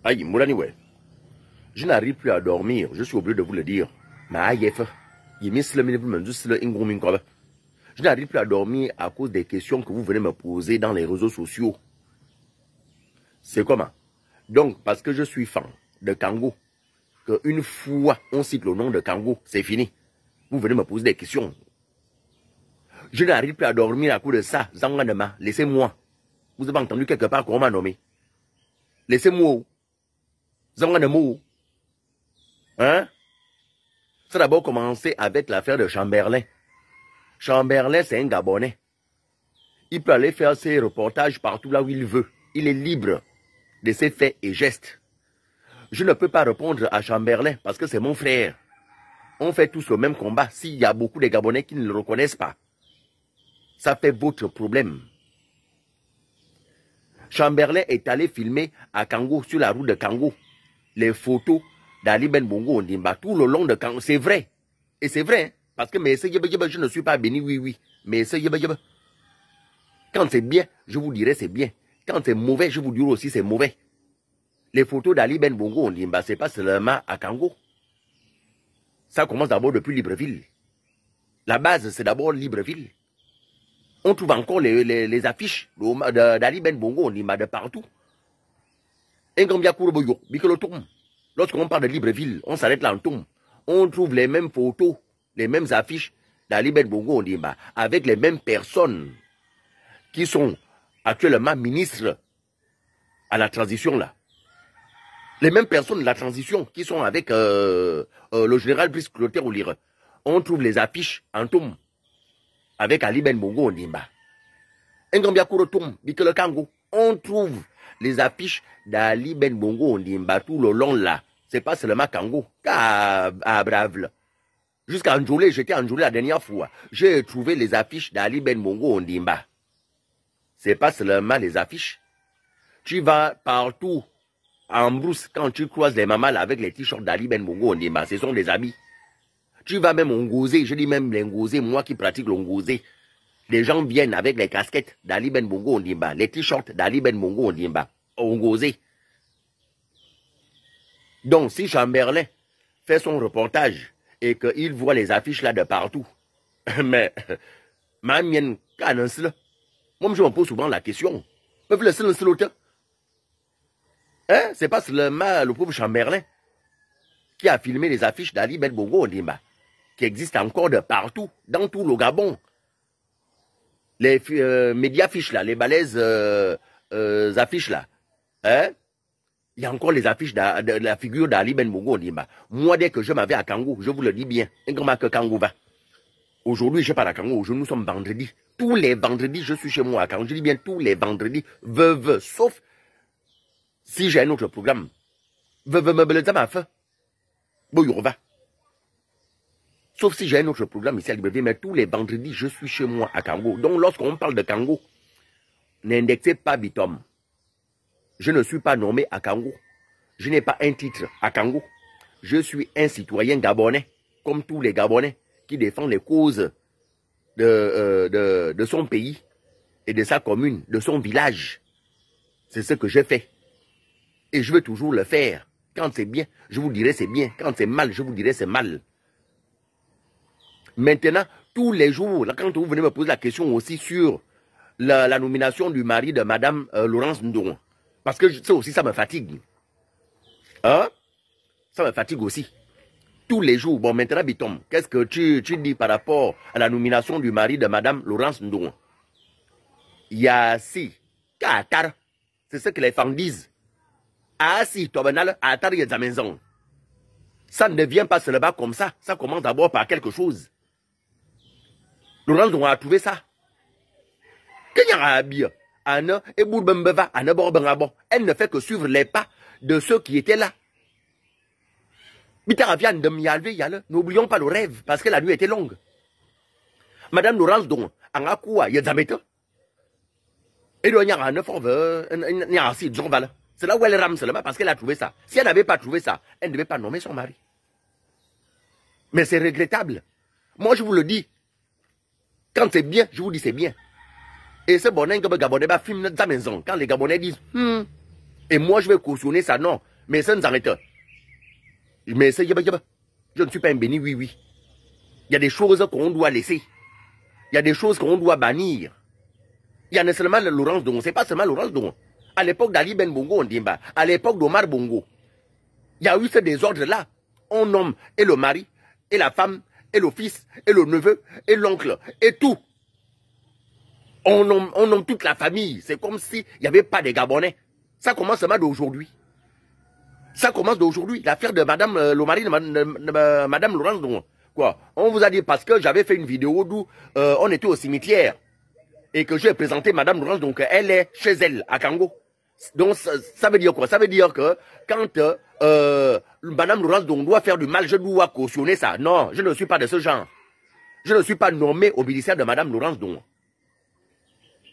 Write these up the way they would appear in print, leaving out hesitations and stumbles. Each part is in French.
Aïe, Moulani, ouais. Je n'arrive plus à dormir, je suis obligé de vous le dire. Je n'arrive plus à dormir à cause des questions que vous venez me poser dans les réseaux sociaux. C'est comment? Donc, parce que je suis fan de Kango, qu'une fois on cite le nom de Kango, c'est fini. Vous venez me poser des questions. Je n'arrive plus à dormir à cause de ça. Zanganema, laissez-moi. Vous avez entendu quelque part qu'on m'a nommé. Laissez-moi. Zanganema. Hein? Ça a d'abord commencé avec l'affaire de Chamberlain. Chamberlain, c'est un Gabonais. Il peut aller faire ses reportages partout là où il veut. Il est libre de ses faits et gestes. Je ne peux pas répondre à Chamberlain parce que c'est mon frère. On fait tous le même combat. S'il y a beaucoup de Gabonais qui ne le reconnaissent pas, ça fait votre problème. Chamberlain est allé filmer à Kango, sur la route de Kango, les photos d'Ali Ben Bongo Ondimba tout le long de Kango. C'est vrai. Et c'est vrai. Parce que je ne suis pas béni, oui. Mais quand c'est bien, je vous dirai c'est bien. Quand c'est mauvais, je vous dirai aussi c'est mauvais. Les photos d'Ali Ben Bongo Ondimba, c'est pas seulement à Kango. Ça commence d'abord depuis Libreville. La base, c'est d'abord Libreville. On trouve encore les affiches d'Ali Ben Bongo Ondimba de partout. Lorsqu'on parle de Libreville, on s'arrête là en tombe. On trouve les mêmes photos, les mêmes affiches d'Ali Ben Bongo Ondimba avec les mêmes personnes qui sont actuellement ministres à la transition là. Les mêmes personnes de la transition qui sont avec le général Brice Clotaire Olire. On trouve les affiches en tombe avec Ali Ben Bongo Ondimba. On trouve les affiches d'Ali Ben Bongo Ondimba tout le long là. C'est pas seulement Kango. Brave. Jusqu'à Ndjoulé, j'étais à Ndjoulé la dernière fois. J'ai trouvé les affiches d'Ali Ben Bongo Ondimba. C'est pas seulement les affiches. Tu vas partout en brousse quand tu croises les mamans là, avec les t-shirts d'Ali Ben Bongo Ondimba. Ce sont des habits. Tu vas même au Ngosé, je dis même les Ngosé, moi qui pratique le Ngosé. Les gens viennent avec les casquettes d'Ali Ben Bongo Ondimba, les t-shirts d'Ali Ben Bongo Ondimba, au Ngosé. Donc, si Chamberlain fait son reportage et qu'il voit les affiches là de partout, mais, moi, je me pose souvent la question. Hein? C'est pas seulement le pauvre Chamberlain qui a filmé les affiches d'Ali Ben Bongo Ondimba, qui existent encore de partout, dans tout le Gabon. Les médias fiches là, les balaises affiches là, hein? Il y a encore les affiches de la figure d'Ali Ben Bongo Ondimba. Moi, dès que je m'avais à Kango, je vous le dis bien, que Kango va. Aujourd'hui, je pars à Kango, nous sommes vendredi. Tous les vendredis, je suis chez moi à Kango. Je dis bien tous les vendredis, sauf si j'ai un autre programme. Sauf si j'ai un autre programme ici à Libreville, mais tous les vendredis, je suis chez moi à Kango. Donc, lorsqu'on parle de Kango, n'indexez pas Bitom. Je ne suis pas nommé à Kango. Je n'ai pas un titre à Kango. Je suis un citoyen gabonais, comme tous les Gabonais, qui défend les causes de son pays et de sa commune, de son village. C'est ce que je fais. Et je veux toujours le faire. Quand c'est bien, je vous dirai c'est bien. Quand c'est mal, je vous dirai c'est mal. Maintenant, tous les jours, là, quand vous venez me poser la question aussi sur la nomination du mari de Madame Laurence Ndouron, parce que ça aussi, ça me fatigue. Hein? Ça me fatigue aussi. Tous les jours. Bon, maintenant, Bitom, qu'est-ce que tu dis par rapport à la nomination du mari de Madame Laurence Ndouron? Yassi, Katar, c'est ce que les femmes disent. Ah si, Tobenal, Atar Yezamenzon. Ça ne vient pas seulement comme ça. Ça commence d'abord par quelque chose. Laurence Ndouron a trouvé ça. Elle ne fait que suivre les pas de ceux qui étaient là. N'oublions pas le rêve, parce que la nuit était longue. Madame Laurence Ndouron, c'est là où elle rame seulement parce qu'elle a trouvé ça. Si elle n'avait pas trouvé ça, elle ne devait pas nommer son mari. Mais c'est regrettable. Moi, je vous le dis. Quand c'est bien, je vous dis c'est bien. Et ce bonheur que les Gabonais filment dans sa maison. Quand les Gabonais disent, et moi je vais cautionner ça, non. Mais ça nous arrête. Mais c'est je ne suis pas un béni, oui, oui. Il y a des choses qu'on doit laisser. Il y a des choses qu'on doit bannir. Il y en a seulement Laurence Dongo. C'est pas seulement Laurence Dongo. À l'époque d'Ali Ben Bongo, on dit, à l'époque d'Omar Bongo, il y a eu ce désordre-là. On nomme et le mari, et la femme, et le fils, et le neveu, et l'oncle, et tout. On nomme toute la famille. C'est comme s'il n'y avait pas de Gabonais. Ça commence seulement d'aujourd'hui. Ça commence d'aujourd'hui. L'affaire de Madame, le mari de Madame Laurence Dongo. Quoi? On vous a dit parce que j'avais fait une vidéo d'où on était au cimetière et que j'ai présenté Madame Laurence, donc elle est chez elle, à Kango. Donc ça veut dire quoi? Ça veut dire que quand Madame Laurence doit faire du mal, je dois cautionner ça. Non, je ne suis pas de ce genre. Je ne suis pas nommé au ministère de Madame Laurence Dongo.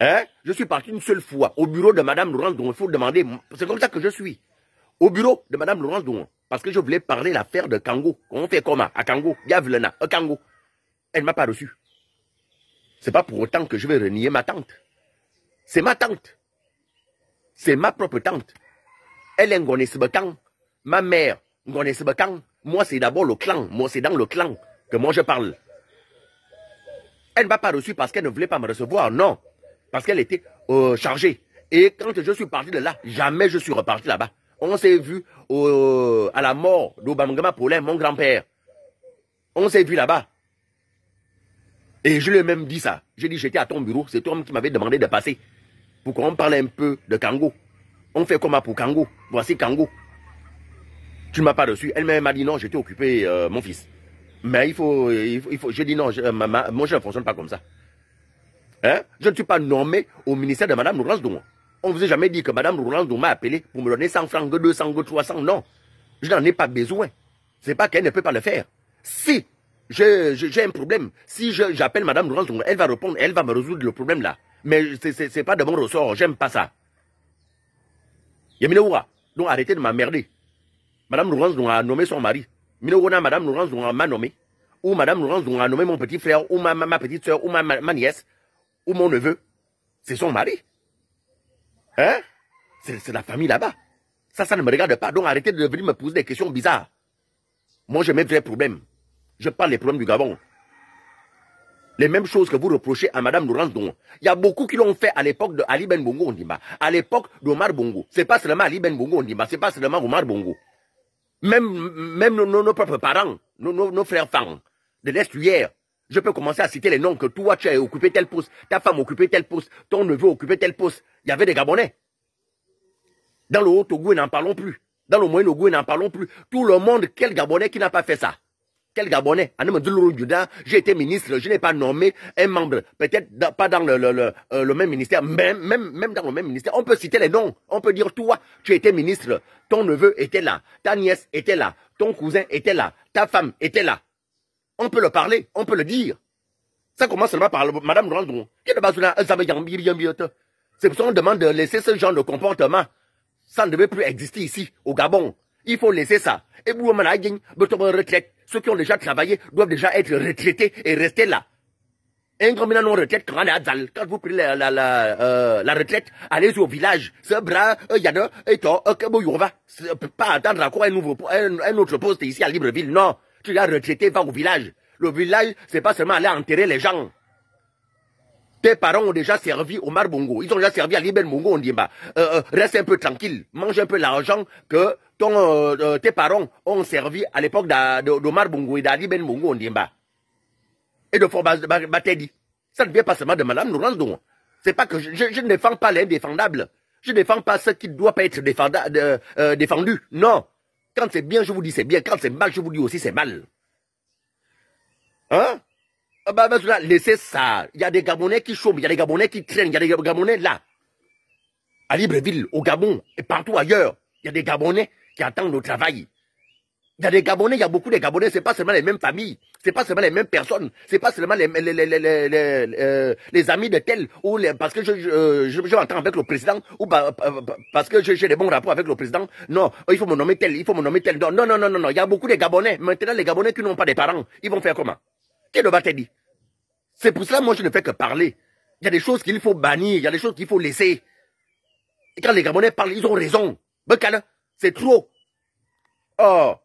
Hein? Je suis parti une seule fois au bureau de Madame Laurence Dongo. Il faut demander. C'est comme ça que je suis. Au bureau de Madame Laurence Dongo. Parce que je voulais parler de l'affaire de Kango. On fait comment? À Kango. Yavlena. À Kango. Elle ne m'a pas reçu. C'est pas pour autant que je vais renier ma tante. C'est ma tante. C'est ma propre tante. Elle est Ngone Sebekan. Ma mère, Ngone Sebekan. Moi, c'est d'abord le clan. Moi, c'est dans le clan que moi je parle. Elle ne m'a pas reçu parce qu'elle ne voulait pas me recevoir. Non. Parce qu'elle était chargée. Et quand je suis parti de là, jamais je suis reparti là-bas. On s'est vu à la mort d'Obamangama Paulin, mon grand-père. On s'est vu là-bas. Et je lui ai même dit ça. J'ai dit, j'étais à ton bureau. C'est toi qui m'avais demandé de passer. Pour qu'on parle un peu de Kango. On fait comment pour Kango? Voici Kango. Tu ne m'as pas reçu. Elle m'a dit non, j'étais occupé, mon fils. Mais il faut. J'ai dit non, moi je ne fonctionne pas comme ça. Hein? Je ne suis pas nommé au ministère de Madame Laurence Dongo. On ne vous a jamais dit que Madame Laurence Dongo m'a appelé pour me donner 100 francs, 200, 300. Non. Je n'en ai pas besoin. Ce n'est pas qu'elle ne peut pas le faire. Si j'ai un problème, si j'appelle Madame Laurence Dongo, elle va répondre, elle va me résoudre le problème là. Mais ce n'est pas de mon ressort, j'aime pas ça. Yamineoura, donc arrêtez de m'emmerder. Madame Laurence Dongo a nommé son mari. Mineoura, Madame Laurence Dongo m'a nommé. Ou Madame Laurence Dongo a nommé mon petit frère, ou ma petite soeur, ou ma nièce, ou mon neveu. C'est son mari. Hein? C'est la famille là-bas. Ça ne me regarde pas. Donc arrêtez de venir me poser des questions bizarres. Moi, j'ai mes vrais problèmes. Je parle des problèmes du Gabon. Les mêmes choses que vous reprochez à Madame Laurence Dongo. Il y a beaucoup qui l'ont fait à l'époque de Ali Ben Bongo Ondimba. À l'époque d'Omar Bongo. C'est pas seulement Ali Ben Bongo Ondimba. C'est pas seulement Omar Bongo. Même nos propres parents, nos frères femmes de l'Est hier. Je peux commencer à citer les noms que toi, tu as occupé tel poste, ta femme occupé tel poste, ton neveu occupé tel poste. Il y avait des Gabonais. Dans le Haut-Togo, n'en parlons plus. Dans le Moyen-Togo, n'en parlons plus. Tout le monde, quel Gabonais qui n'a pas fait ça? Quel Gabonais? J'ai été ministre, je n'ai pas nommé un membre. Peut-être pas dans le même ministère, même dans le même ministère. On peut citer les noms. On peut dire, toi, tu étais ministre, ton neveu était là, ta nièce était là, ton cousin était là, ta femme était là. On peut le parler, on peut le dire. Ça commence seulement par Madame Laurence. C'est pour ça qu'on demande de laisser ce genre de comportement. Ça ne devait plus exister ici, au Gabon. Il faut laisser ça. Et pour retraite, ceux qui ont déjà travaillé doivent déjà être retraités et rester là. Un grand non-retraite, quand vous prenez la retraite, allez au village. Ce bras, Yana, et toi, pas attendre encore un autre poste ici à Libreville. Non. Tu es retraité, va au village. Le village, c'est pas seulement aller enterrer les gens. Tes parents ont déjà servi au Omar Bongo. Ils ont déjà servi à Liben Bongo. On dit, reste un peu tranquille. Mange un peu l'argent que tes parents ont servi à l'époque d'Omar Bongo et d'Aliben Bongo. On dit, et de Fort Batedi. Ça ne vient pas seulement de Madame Laurence Dongo. C'est pas que je ne défends pas l'indéfendable. Je ne défends pas ce qui ne doit pas être défendu. Non. Quand c'est bien, je vous dis c'est bien. Quand c'est mal, je vous dis aussi c'est mal. Hein? Laissez ça. Il y a des Gabonais qui chôment, il y a des Gabonais qui traînent, il y a des Gabonais là. À Libreville, au Gabon et partout ailleurs. Il y a des Gabonais qui attendent au travail. Il y a des Gabonais, il y a beaucoup de Gabonais, c'est pas seulement les mêmes familles, c'est pas seulement les mêmes personnes, c'est pas seulement les amis de tel, ou parce que je m'entends avec le président, ou parce que j'ai des bons rapports avec le président. Non, il faut me nommer tel, il faut me nommer tel. Non, il y a beaucoup de Gabonais. Maintenant, les Gabonais qui n'ont pas de parents, ils vont faire comment? Qu'est-ce que va te dire? C'est pour cela, moi, je ne fais que parler. Il y a des choses qu'il faut bannir, il y a des choses qu'il faut laisser. Et quand les Gabonais parlent, ils ont raison. C'est trop. Or,